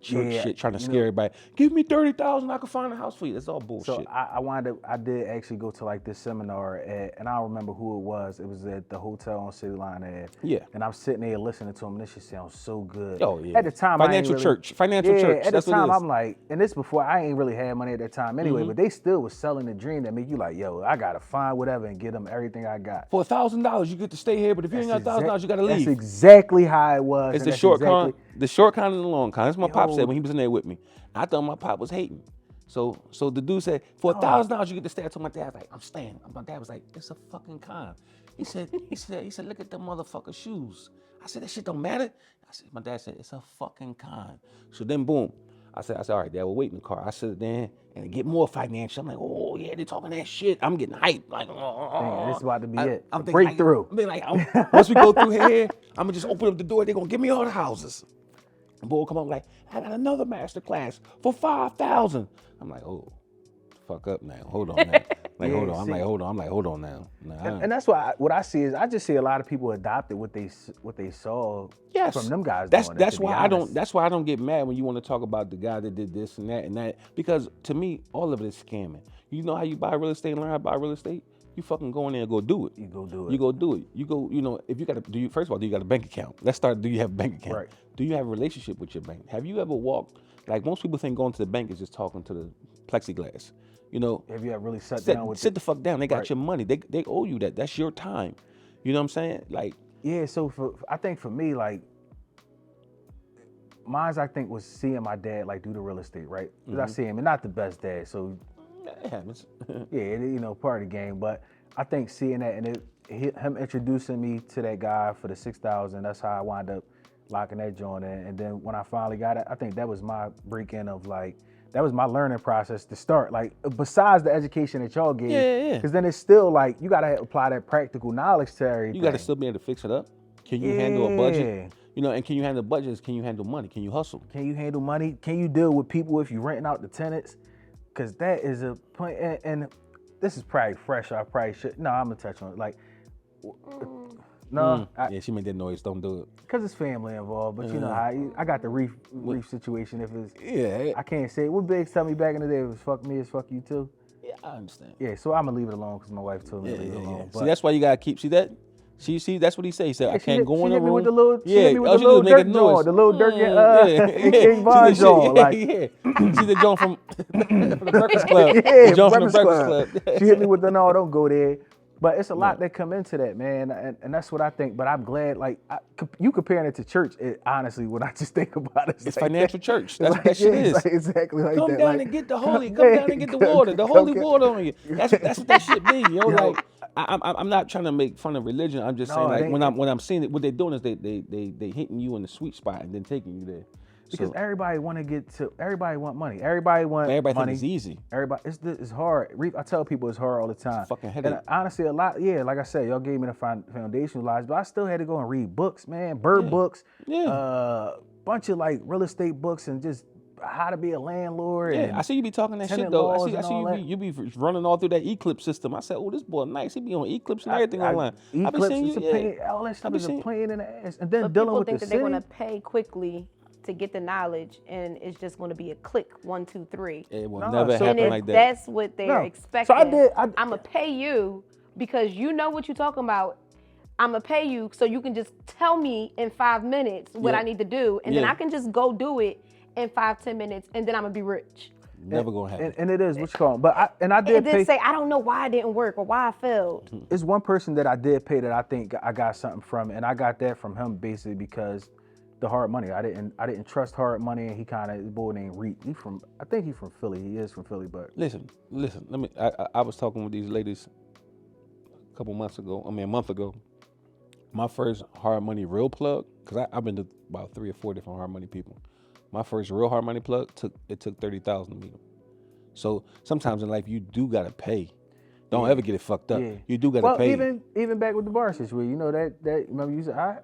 church shit, trying to scare everybody. Give me $30,000, I can find a house for you. That's all bullshit. So I did actually go to like this seminar and I don't remember who it was. It was at the hotel on City Line Ave. Yeah. And I'm sitting there listening to them. This shit sounds so good. Oh yeah. At the time, financial church. At the time, I'm like, and this before I ain't really had money at that time anyway. But they still was selling the dream that make you like, yo, I gotta find whatever and get them everything I got. For $1,000, you get to stay here. But if you ain't got $1,000, you gotta leave. That's exactly how it was. It's the short con and the long con. That's what my pop said when he was in there with me. I thought my pop was hating. So the dude said, for $1,000 you get to stay. I told my dad, like, I'm staying. My dad was like, it's a fucking con. He said, look at the motherfucker shoes. I said, that shit don't matter. My dad said, it's a fucking con. So then boom. I said, all right, Dad, we'll wait in the car. I sit there and get more financial. I'm like, oh yeah, they're talking that shit. I'm getting hyped. Like, man, this is about to be it. I'm thinking, breakthrough. Once we go through here, I'm gonna just open up the door. They're gonna give me all the houses. And boy come up like, I got another master class for $5,000. I'm like, oh, fuck up now. Hold on now. Like, hold on. I'm like, hold on now. And that's why what I see is I just see a lot of people adopted what they saw from them guys. That's why I don't get mad when you want to talk about the guy that did this and that, because to me all of it is scamming. You know how you buy real estate and learn how to buy real estate? You fucking go in there and go do it. You go do it. You go, you know, if you got to first of all, do you got a bank account? Let's start, do you have a bank account? Right. Do you have a relationship with your bank? Have you ever walked, like most people think going to the bank is just talking to the plexiglass. You know, have you ever really sit the fuck down? They got your money. They owe you that. That's your time. You know what I'm saying? Like, yeah. So I think for me, like, mine's I think was seeing my dad like do the real estate, right? Because I see him, and not the best dad, so it happens. Yeah, you know, part of the game. But I think seeing that and him introducing me to that guy for the $6,000, that's how I wound up locking that joint in. And then when I finally got it, I think that was my break-in of like, that was my learning process to start. Like, besides the education that y'all gave, Yeah. because then it's still like, you got to apply that practical knowledge to everything. You got to still be able to fix it up. Can you handle a budget? You know, and can you handle budgets? Can you handle money? Can you hustle? Can you handle money? Can you deal with people if you're renting out the tenants? Because that is a point, and this is probably fresh. I probably should. No, I'm gonna touch on it. Like, no, Yeah, she made that noise. Don't do it. because it's family involved. But you know how I got the reef situation. If it's, I can't say it. What Biggs tell me back in the day, it was fuck me, it's fuck you too. Yeah, I understand. Yeah, so I'm gonna leave it alone because my wife told me to leave it alone. See, that's why you gotta keep. See that? See, that's what he said. He said, I can't go in the room. room. With the little, yeah, hit me with the little Dirk joint, the little Dirk and King Von joint. Like, see the joint from the Breakfast Club. Yeah, the joint from the Breakfast Club. She hit me with the no, don't go there. But it's a lot that come into that, man, and that's what I think. But I'm glad, like, you comparing it to church, honestly, when I just think about it, it's like financial that. church. That's what that shit is. Like, exactly like come that. Down and get the holy. Come down and get the water. The holy water on you. That's what that shit be. You know, like I'm not trying to make fun of religion. I'm just saying, like, when I'm seeing it, what they're doing is they hitting you in the sweet spot and then taking you there. Because everybody want to get to, everybody want money. Everybody want money. Think it's easy. Everybody, it's hard. I tell people it's hard all the time. It's fucking headache. And honestly, a lot, like I said, y'all gave me the foundational knowledge, but I still had to go and read books, man, books, bunch of like real estate books and just how to be a landlord. Yeah, and I see you be talking that shit though. I see you be running all through that Eclipse system. I said, oh, this boy nice. He be on Eclipse and everything online. Eclipse, all that stuff is a pain in the ass. And then dealing with the city. People think that they're going to pay quickly to get the knowledge, and it's just going to be a click, 1, 2, 3. It will never happen like that. That's what they're expecting. So I'm gonna pay you because you know what you're talking about. I'm gonna pay you so you can just tell me in 5 minutes what I need to do, and then I can just go do it in 5-10 minutes, and then I'm gonna be rich. Never gonna happen. And it is what you call it. But I did pay. Say I don't know why it didn't work or why I failed. It's one person that I did pay that I think I got something from, and I got that from him basically because the hard money. I didn't trust hard money, and he kind of, the boy named Reed. I think he's from Philly. He is from Philly, but listen. Let me. I was talking with these ladies a month ago. My first hard money real plug, because I've been to about 3 or 4 different hard money people. My first real hard money plug took $30,000 to meet them. So sometimes in life you do gotta pay. Don't ever get it fucked up. Yeah. You do gotta pay. Even back with the bar situation, you know that remember you said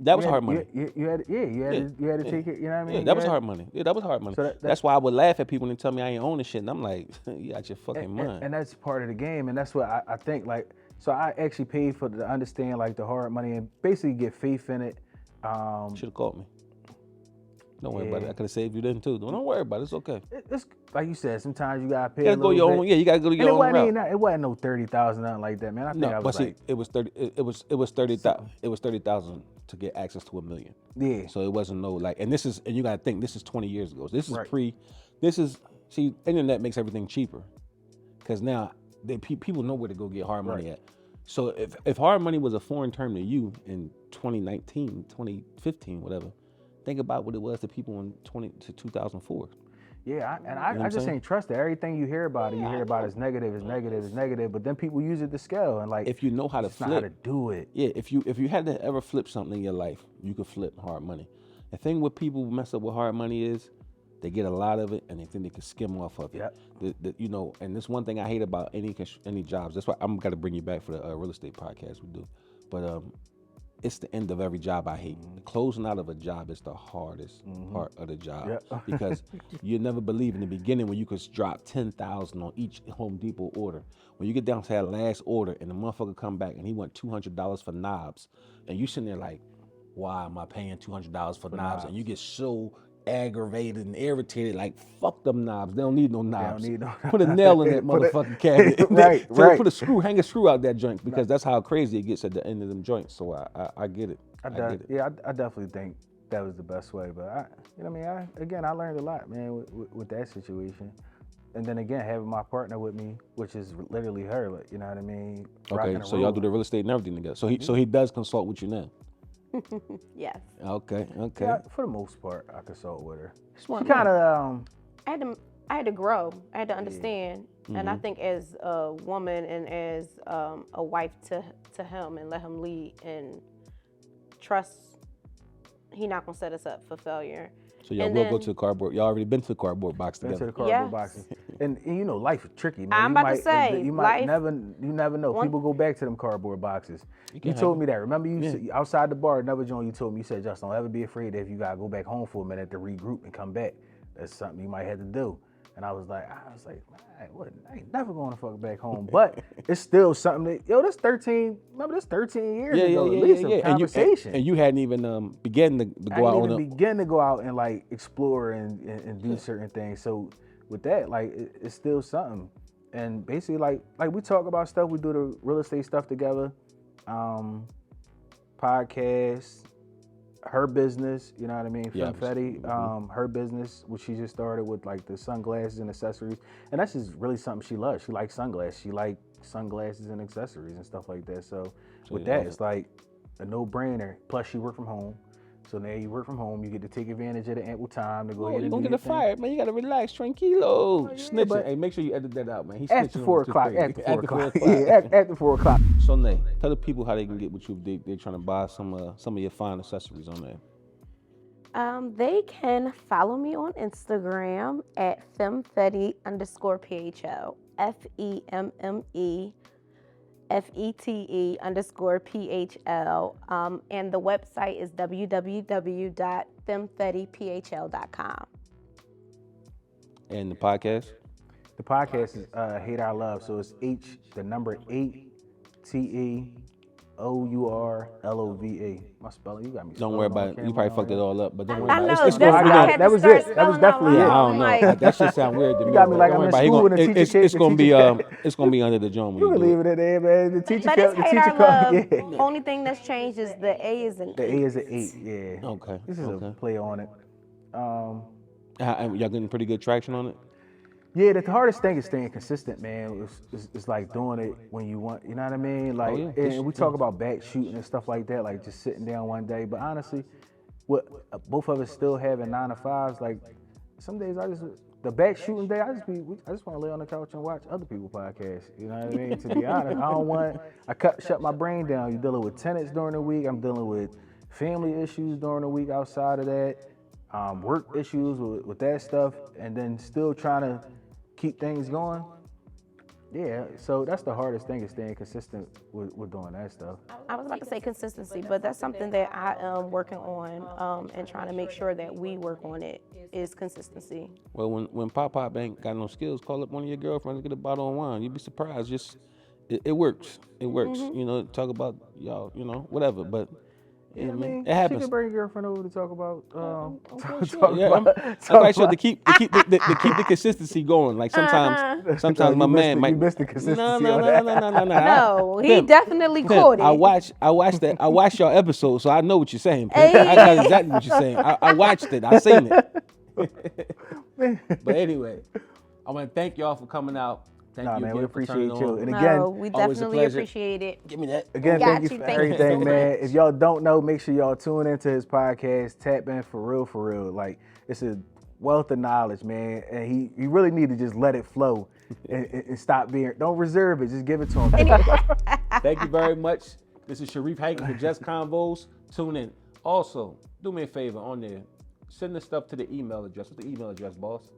that was hard money. You had to take it. You know what I mean? Yeah, that was hard money. Yeah, that was hard money. So that's why I would laugh at people and tell me I ain't own this shit, and I'm like, you out your fucking mind. And that's part of the game, and that's what I think. Like, so I actually paid for to understand like the hard money and basically get faith in it. Should have called me. Don't worry about it. I could have saved you then too. Don't worry about it. It's okay. It's like you said. Sometimes you gotta pay. You gotta go your own. Yeah, you gotta go to your own route. It wasn't no 30,000 nothing like that, man. I think I was like, it was 30. It was 30,000. It was 30,000 to get access to $1 million. Yeah. So it wasn't no like, and you gotta think this is 20 years ago. This is see, internet makes everything cheaper, because now people know where to go get hard money at. So if hard money was a foreign term to you in 2019, 2015, whatever. Think about what it was to people in 2004. Yeah, I just ain't trust it. Everything you hear about it, you hear about is negative. But then people use it to scale, and like if you know how to flip, how to do it. Yeah, if you had to ever flip something in your life, you could flip hard money. The thing with people who mess up with hard money is they get a lot of it and they think they can skim off of it. Yep. And this one thing I hate about any jobs. That's why I'm gonna bring you back for the real estate podcast we do, but it's the end of every job I hate. The closing out of a job is the hardest part of the job because you never believe in the beginning when you could drop 10,000 on each Home Depot order. When you get down to that last order and the motherfucker come back and he want $200 for knobs, and you sitting there like, why am I paying $200 for knobs? And you get so aggravated and irritated, like fuck them knobs. They don't need no knobs. Put a nail in that motherfucking cabinet. Right. Put a screw, hang a screw out that joint because that's how crazy it gets at the end of them joints. So I get it. I get it. Yeah, I definitely think that was the best way. But I learned a lot, man, with that situation. And then again, having my partner with me, which is literally her, like, you know what I mean? Okay, so y'all do the real estate and everything together. So he does consult with you now. Yes. Okay. Yeah, for the most part, I consult with her. She kind of. I had to grow. I had to understand, and I think as a woman and as a wife to him, and let him lead and trust he not gonna set us up for failure. So y'all And will go then- to the cardboard. Y'all already been to the cardboard box Into together. the cardboard Yes. boxes. And you know, life is tricky, man. I'm you about to might, say, you might life- you never know. One- People go back to them cardboard boxes. You can told have me that. Remember you Yeah. said, outside the bar, another joint you told me, you said, Justin, don't ever be afraid that if you gotta go back home for a minute to regroup and come back. That's something you might have to do. And I was like, man, what? I ain't never going to fuck back home. But it's still something that, yo, this 13 years ago, at least a conversation. And you hadn't even began to go I out didn't on even begin to go out and like explore and do certain things. So with that, like it's still something. And basically, like we talk about stuff. We do the real estate stuff together. Podcast, her business. You know what I mean? Yeah, Femfetti, her business, which she just started with like the sunglasses and accessories. And that's just really something she loves. She likes sunglasses. She likes sunglasses and accessories and stuff like that. So with you that, love it's like a no-brainer. Plus, she work from home. So now you work from home, you get to take advantage of the ample time to go ahead you're and gonna do get your a thing. fired, man. You gotta relax, tranquilo. yeah, Snitching. but- Hey, make sure you edit that out, man. He's After snitching 4 on too o'clock, crazy. after 4 o'clock. 4 o'clock. Yeah, after 4 o'clock. So, Nate, tell the people how they can get with you if they're trying to buy some of your fine accessories on there. They can follow me on Instagram at femfetti_PHL. FEMMEFETE_PHL. And the website is www.femfettiphl.com. And the podcast. The podcast is Hate Our Love. So it's H8TEOURLOVE. My spelling, you got me. Don't worry about it. You probably fucked it all up, but don't worry I about know. it. It's that's gonna- why I that had to was start it. That was spelling out definitely loud. it. I don't know. Like, That shit sound weird to me. got me but like don't I'm worry in about it. school and the teacher It's can't- gonna the be teacher it's gonna be under the dome. You can leave it there, man. The teacher but it's the Hate teacher Our Love. yeah. Only thing that's changed is the A is an The A E. is an 8, yeah. Okay. This is a play on it. Y'all getting pretty good traction on it. Yeah, the hardest thing is staying consistent, man. It's like doing it when you want, you know what I mean? Like, yeah. and we talk about back shooting and stuff like that, like just sitting down one day. But honestly, what both of us still having 9 to 5s, like some days the back shooting day, I just want to lay on the couch and watch other people's podcasts. You know what I mean? To be honest, shut my brain down. You're dealing with tenants during the week. I'm dealing with family issues during the week outside of that, work issues with that stuff, and then still trying to keep things going. Yeah, so that's the hardest thing is staying consistent with doing that stuff. I was about to say consistency, but that's something that I am working on and trying to make sure that we work on it is consistency. Well, when Pop ain't got no skills, call up one of your girlfriends and get a bottle of wine. You'd be surprised. Just it works. It works. Mm-hmm. You know, talk about y'all. You know, whatever. But Yeah, I mean, it happens. She can bring a girlfriend over to talk about. Yeah, I'm quite sure to keep the consistency going. Like sometimes my man might. You missed the consistency. No. No, he Pimp, definitely Pimp, caught it. I watched y'all episode, so I know what you're saying. Pimp. I got exactly what you're saying. I watched it. I seen it. But anyway, I want to thank y'all for coming out. Thank you man, again we for appreciate turning you. on. And No, again, we always a definitely pleasure. appreciate it. Give me that. Again, Got thank you you. for Thank you everything, so man. much. If y'all don't know, make sure y'all tune into his podcast, Tap In For Real. Like, it's a wealth of knowledge, man. And he really need to just let it flow and stop being, don't reserve it, just give it to him. Thank you very much. This is Sharif Hankins with Just Convos. Tune in. Also, do me a favor on there. Send the stuff to the email address. What's the email address, boss?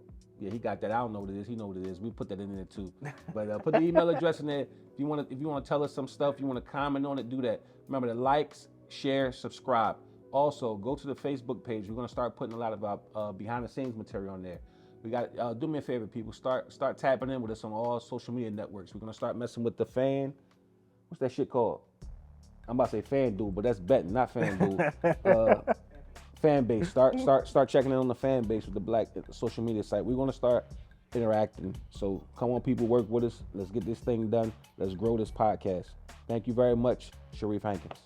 Yeah, he got that. I don't know what it is. He know what it is. We put that in there too. But put the email address in there. If you want to tell us some stuff, you want to comment on it, do that. Remember to likes, share, subscribe. Also, go to the Facebook page. We're gonna start putting a lot of our behind the scenes material on there. We got. Do me a favor, people. Start tapping in with us on all social media networks. We're gonna start messing with the fan. What's that shit called? I'm about to say FanDuel, but that's betting, not FanDuel. Fan base. Start checking in on the fan base with the Black social media site. We're gonna start interacting. So come on, people, work with us. Let's get this thing done. Let's grow this podcast. Thank you very much, Sharif Hankins.